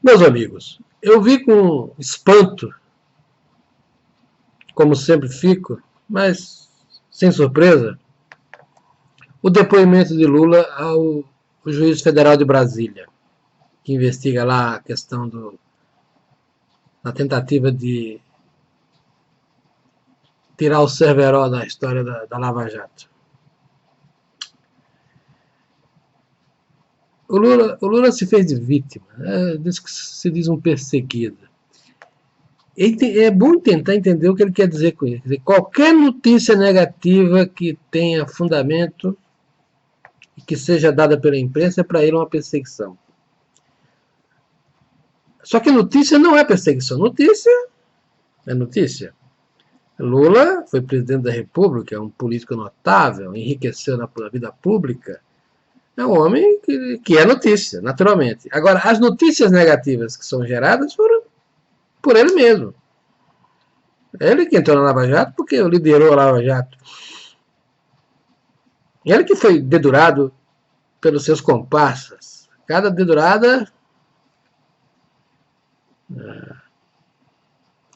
Meus amigos, eu vi com espanto, como sempre fico, mas sem surpresa, o depoimento de Lula ao juiz federal de Brasília, que investiga lá a questão da tentativa de tirar o Cerveró da história da Lava Jato. O Lula se fez de vítima, se diz um perseguido. É bom tentar entender o que ele quer dizer com isso. Quer dizer, qualquer notícia negativa que tenha fundamento e que seja dada pela imprensa é para ele uma perseguição. Só que notícia não é perseguição. Notícia é notícia. Lula foi presidente da República, é um político notável, enriqueceu na vida pública. É um homem que é notícia, naturalmente. Agora, as notícias negativas que são geradas foram por ele mesmo. Ele que entrou na Lava Jato porque liderou a Lava Jato. Ele que foi dedurado pelos seus comparsas. Cada dedurada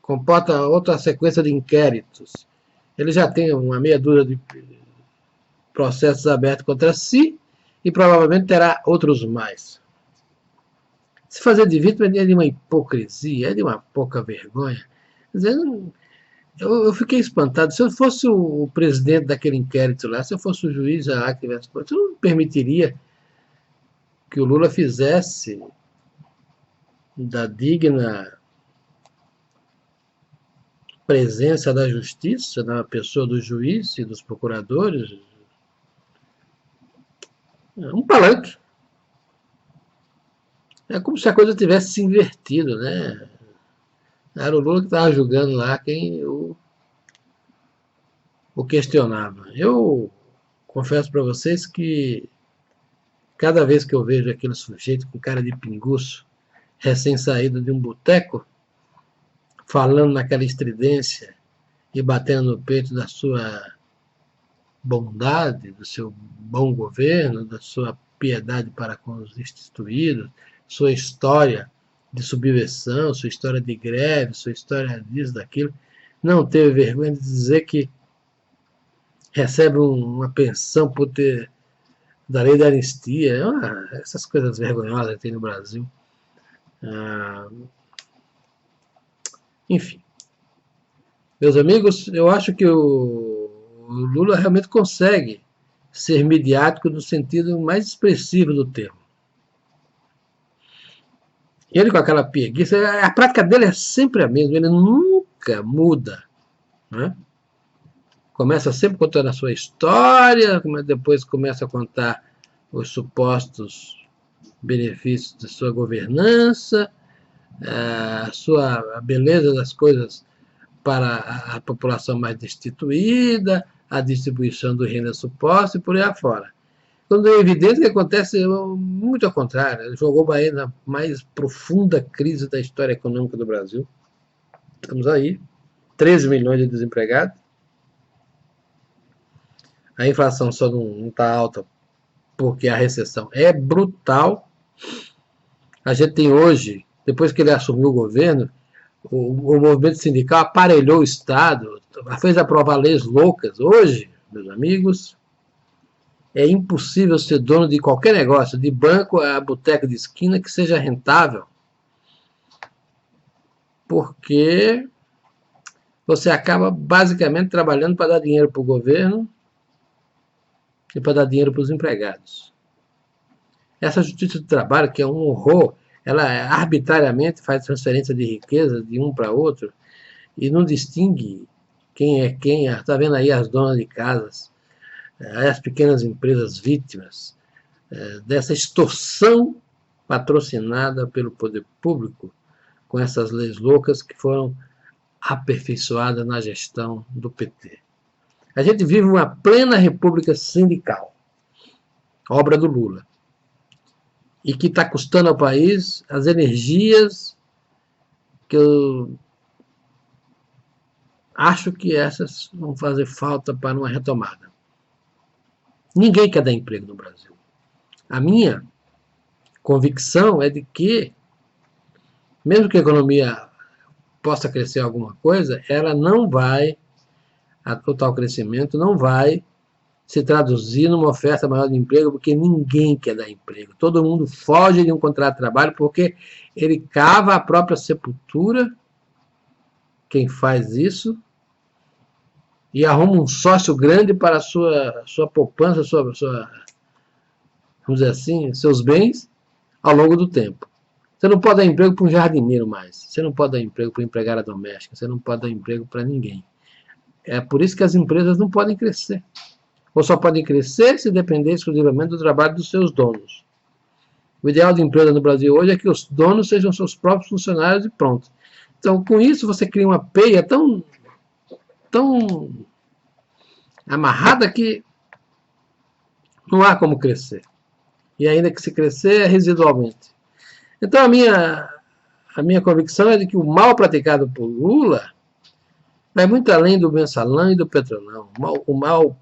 comporta outra sequência de inquéritos. Ele já tem uma meia dúzia de processos abertos contra si e provavelmente terá outros mais. Se fazer de vítima é de uma hipocrisia, é de uma pouca vergonha. Quer dizer, eu fiquei espantado. Se eu fosse o presidente daquele inquérito lá, se eu fosse o juiz lá que tivesse, eu não permitiria que o Lula fizesse da digna presença da justiça, na pessoa do juiz e dos procuradores, um palanque. É como se a coisa tivesse se invertido, né? Era o Lula que estava julgando lá quem o questionava. Eu confesso para vocês que cada vez que eu vejo aquele sujeito com cara de pinguço, recém-saído de um boteco, falando naquela estridência e batendo no peito da sua bondade, do seu bom governo, da sua piedade para com os instituídos, sua história de subversão, sua história de greve, sua história disso, daquilo, não teve vergonha de dizer que recebe uma pensão por ter da lei da anistia, essas coisas vergonhosas que tem no Brasil. Enfim, meus amigos, eu acho que o Lula realmente consegue ser midiático no sentido mais expressivo do termo. Ele com aquela preguiça, a prática dele é sempre a mesma, ele nunca muda. Né? Começa sempre contando a sua história, depois começa a contar os supostos benefícios de sua governança, a beleza das coisas para a população mais destituída, a distribuição do renda suposta e por aí afora. Quando é evidente que acontece muito ao contrário, ele jogou o Bahia na mais profunda crise da história econômica do Brasil. Estamos aí, 13 milhões de desempregados. A inflação só não está alta porque a recessão é brutal. A gente tem hoje, depois que ele assumiu o governo, o movimento sindical aparelhou o Estado, fez aprovar leis loucas. Hoje, meus amigos, é impossível ser dono de qualquer negócio, de banco a boteca de esquina, que seja rentável. Porque você acaba basicamente trabalhando para dar dinheiro para o governo e para dar dinheiro para os empregados. Essa justiça do trabalho, que é um horror, ela arbitrariamente faz transferência de riqueza de um para outro e não distingue quem é quem. Está vendo aí as donas de casas, as pequenas empresas vítimas dessa extorsão patrocinada pelo poder público com essas leis loucas que foram aperfeiçoadas na gestão do PT. A gente vive uma plena república sindical, obra do Lula, e que está custando ao país as energias que eu acho que essas vão fazer falta para uma retomada. Ninguém quer dar emprego no Brasil. A minha convicção é de que mesmo que a economia possa crescer alguma coisa, ela não vai, a total crescimento não vai se traduzir numa oferta maior de emprego, porque ninguém quer dar emprego. Todo mundo foge de um contrato de trabalho porque ele cava a própria sepultura, quem faz isso, e arruma um sócio grande para a sua poupança, vamos dizer assim, seus bens ao longo do tempo. Você não pode dar emprego para um jardineiro mais. Você não pode dar emprego para uma empregada doméstica. Você não pode dar emprego para ninguém. É por isso que as empresas não podem crescer. Ou só podem crescer se depender exclusivamente do trabalho dos seus donos. O ideal de empresa no Brasil hoje é que os donos sejam seus próprios funcionários e pronto. Então, com isso, você cria uma peia tão amarrada que não há como crescer. E ainda que se crescer, é residualmente. Então, a minha convicção é de que o mal praticado por Lula vai muito além do mensalão e do petrolão. O mal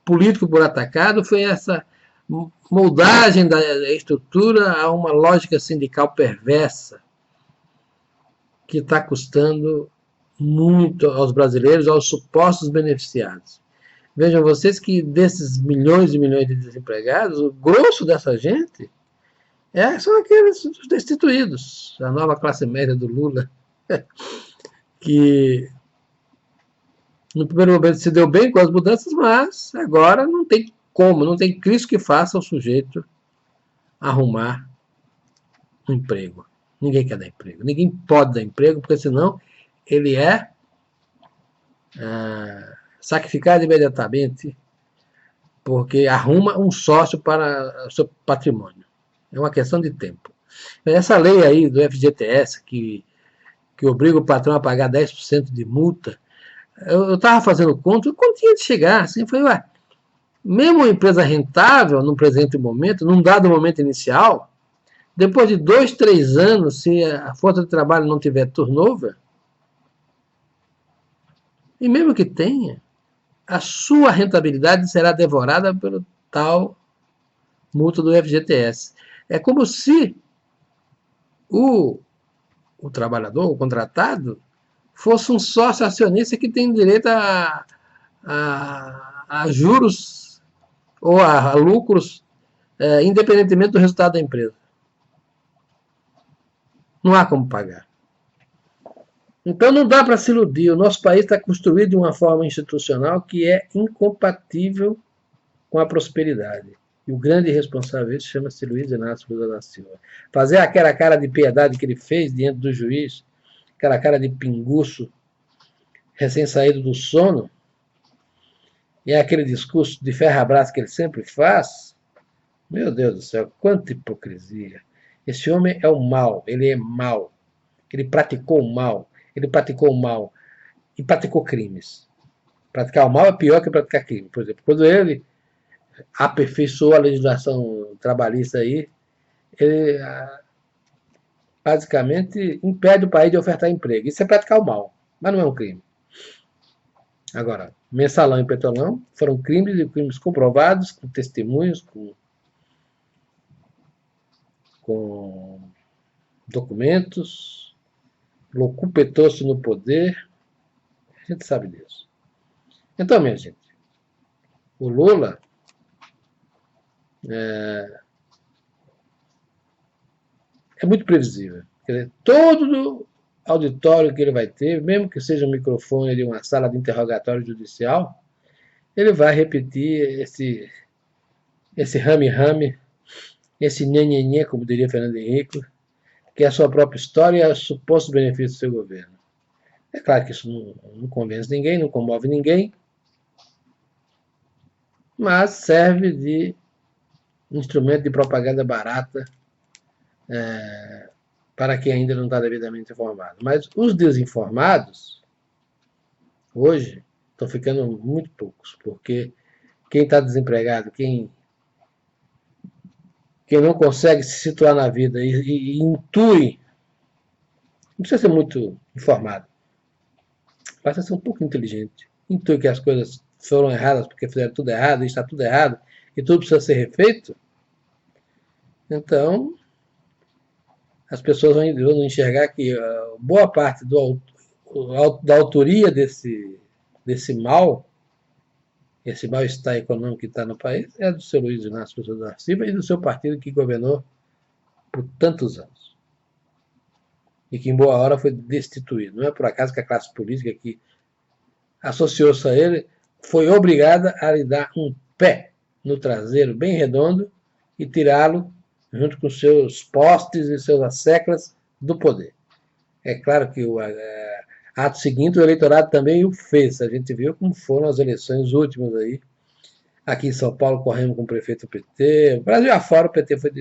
político por atacado foi essa moldagem da estrutura a uma lógica sindical perversa que está custando muito aos brasileiros, aos supostos beneficiados. Vejam vocês que desses milhões e milhões de desempregados, o grosso dessa gente são aqueles destituídos, a nova classe média do Lula, que no primeiro momento se deu bem com as mudanças, mas agora não tem como, não tem Cristo que faça o sujeito arrumar um emprego. Ninguém quer dar emprego, ninguém pode dar emprego, porque senão ele é sacrificado imediatamente, porque arruma um sócio para o seu patrimônio. É uma questão de tempo. Essa lei aí do FGTS, que obriga o patrão a pagar 10% de multa, eu estava fazendo conta, quanto tinha de chegar? Assim, eu falei, ué, mesmo uma empresa rentável, no presente momento, num dado momento inicial, depois de 2, 3 anos, se a força de trabalho não tiver turnover, e mesmo que tenha, a sua rentabilidade será devorada pelo tal multa do FGTS. É como se o trabalhador, o contratado, fosse um sócio acionista que tem direito a juros ou a lucros, independentemente do resultado da empresa. Não há como pagar. Então não dá para se iludir. O nosso país está construído de uma forma institucional que é incompatível com a prosperidade. E o grande responsável disso chama-se Luiz Inácio Lula da Silva. Fazer aquela cara de piedade que ele fez diante do juiz, aquela cara de pinguço, recém-saído do sono, e aquele discurso de ferra-braço que ele sempre faz, meu Deus do céu, quanta hipocrisia. Esse homem é o mal, ele é mau. Ele praticou o mal, e praticou crimes. Praticar o mal é pior que praticar crime. Por exemplo, quando ele aperfeiçoou a legislação trabalhista aí, ele basicamente impede o país de ofertar emprego. Isso é praticar o mal, mas não é um crime. Agora, mensalão e petrolão foram crimes comprovados, com testemunhos, com documentos, locupetou-se no poder, a gente sabe disso. Então, minha gente, o Lula é muito previsível. Quer dizer, todo auditório que ele vai ter, mesmo que seja um microfone de uma sala de interrogatório judicial, ele vai repetir esse rame-rame, esse nhenhenhê, como diria Fernando Henrique, que é a sua própria história e os supostos benefícios do seu governo. É claro que isso não convence ninguém, não comove ninguém, mas serve de instrumento de propaganda barata para quem ainda não está devidamente informado. Mas os desinformados, hoje, estão ficando muito poucos, porque quem está desempregado, quem não consegue se situar na vida e intui, não precisa ser muito informado, basta ser um pouco inteligente, intui que as coisas foram erradas porque fizeram tudo errado, e está tudo errado, e tudo precisa ser refeito, então as pessoas vão enxergar que boa parte da autoria desse mal, esse mal-estar econômico que está no país, é do seu Luiz Inácio Lula da Silva e do seu partido que governou por tantos anos. E que em boa hora foi destituído. Não é por acaso que a classe política que associou-se a ele foi obrigada a lhe dar um pé no traseiro bem redondo e tirá-lo junto com seus postes e seus asseclas do poder. É claro que o ato seguinte o eleitorado também o fez. A gente viu como foram as eleições últimas aí. Aqui em São Paulo corremos com o prefeito PT. O Brasil afora o PT foi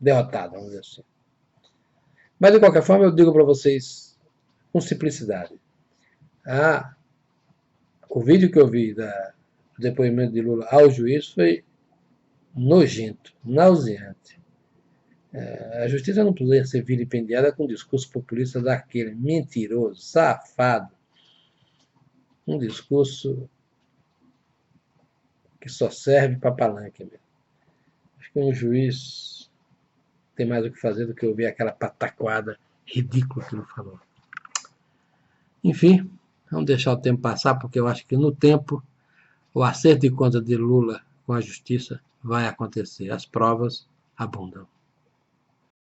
derrotado, vamos dizer assim. Mas de qualquer forma eu digo para vocês com simplicidade. O vídeo que eu vi do depoimento de Lula ao juiz foi nojento, nauseante. A justiça não poderia ser vilipendiada com um discurso populista daquele, mentiroso, safado. Um discurso que só serve para palanque mesmo. Acho que um juiz tem mais o que fazer do que ouvir aquela pataquada ridícula que ele falou. Enfim, vamos deixar o tempo passar, porque eu acho que no tempo o acerto de conta de Lula com a justiça vai acontecer. As provas abundam.